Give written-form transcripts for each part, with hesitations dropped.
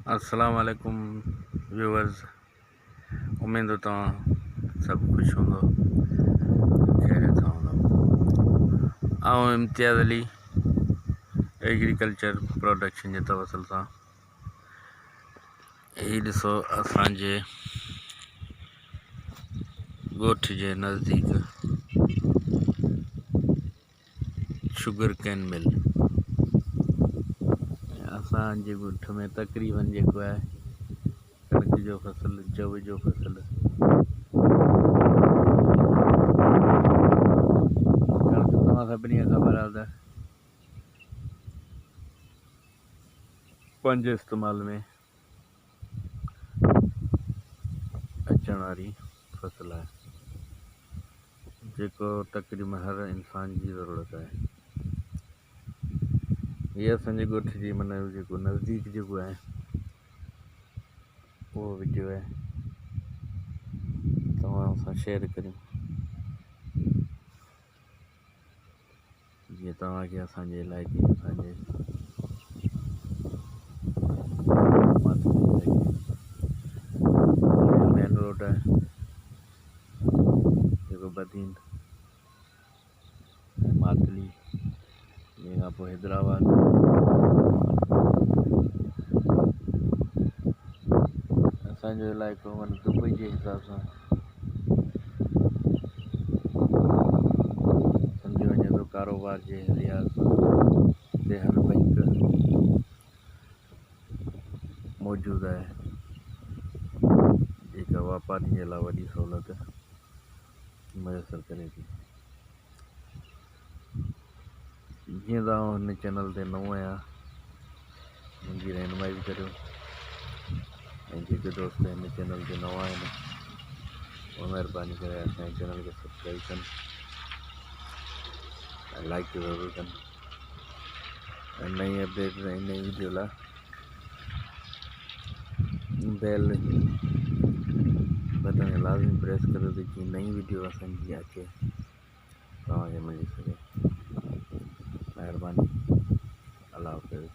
अस्सलाम वालेकुम व्यूवर्स, उम्मीद तो सब खुश होंगे, खैरियत होंगे। आऊं इम्तियाज़ अली एग्रीकल्चर प्रोडक्शन जे तवसल सां ही ॾिसो असांजे ॻोठ जे नज़दीक शुगर कैन मिल। असांजे ॻोठ में तकरीबन जेको आहे कणक जो फसल, जव जो फसल, कणक तव्हां सभिनी खे ख़बर आहे त 5 इस्तेमाल में अचण वारी फसल आहे, जेको तकरीबन हर इंसान जी ज़रूरत आहे। ये असांजे ॻोठ जी माना जेको नज़दीक जेको आहे उहो वीडियो आहे, तव्हां सां शेयर करियूं जीअं तव्हांखे असांजे इलाइक़े असांजे मेन रोड आहे जेको बदीन मातली, तंहिंखां पोइ हैदराबाद, असांजो इलाइक़ो माना दुबई जे हिसाब सां सम्झी वञे थो कारोबार जे लिहाज़ सां देहन बैंक मौजूदु आहे, जेका वापारी जे लाइ वॾी सहूलियत मुयसरु करे थी। जीअं तव्हां हिन चैनल ते नओं आहियां, मुंहिंजी रहनुमाई बि करियो, ऐं जेके दोस्त हिन चैनल ते नवां आहिनि उहे महिरबानी करे असांजे चैनल खे सब्सक्राइब कनि ऐं लाइक ज़रूरु कनि, ऐं नई अपडेट ऐं नई वीडियो लाइ बेल बटन खे लाज़मी प्रेस करियो त जीअं नई वीडियो असांजी अचे तव्हांखे मिली सघे। महिरबानी, अल्लाह हाफ़िज़।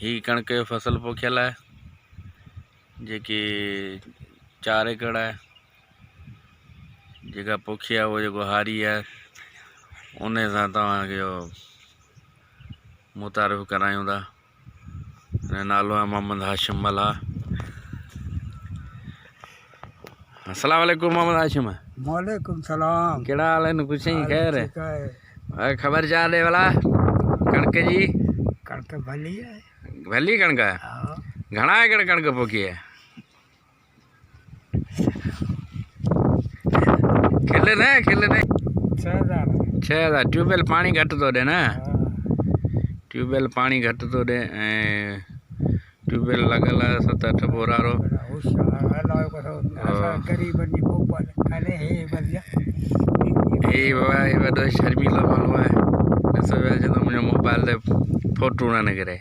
ही कणक जो फसल पोखियल आहे, जेकी 4 एकड़ आहे, जेका पोखी आहे उहो जेको हारी आहे उन सां तव्हांखे मुतारिफ़ करायूं था। हिन नालो आहे मोहम्मद हाशिम मल्हा। अस्सलाम वालेकुम मोहम्मद हाशिम। वालेकुम सलाम। कहिड़ा हाल आहिनि? कुछ नहीं, खैर ठीक है। ख़बर चाह ॾे वाला कणक जी? कणक भली है। भली कणक है? घणा एकड़ कणक पोखी है? खिल न 6000। ट्यूबवेल पानी घट तो ॾे न? ट्यूबवेल पानी घट तो ॾे ऐं ट्यूबवेल लॻल आहे 7-8 बोरारो। हे वॾो शर्मीलो माण्हू आहे, ॾिसो पिया चवंदो मुंहिंजो मोबाइल ते फोटू न निकिरे,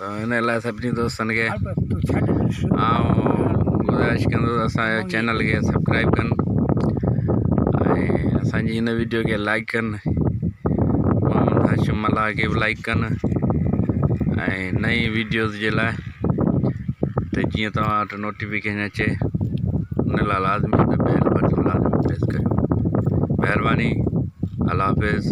हिन लाइ सभिनी दोस्तनि खे गुज़ारिश कंदो असांजे चैनल खे सब्सक्राइब कनि ऐं असांजी हिन वीडियो खे लाइक कनि, मोहम्मद हाशिम मल्हा खे बि लाइक कनि, ऐं नई वीडियोज़ जे लाइ त जीअं तव्हां वटि नोटिफिकेशन अचे उन लाइ लाज़मी त बेल बटन लाज़मी प्रेस करियो। महिरबानी, अल्लाह हाफ़िज़।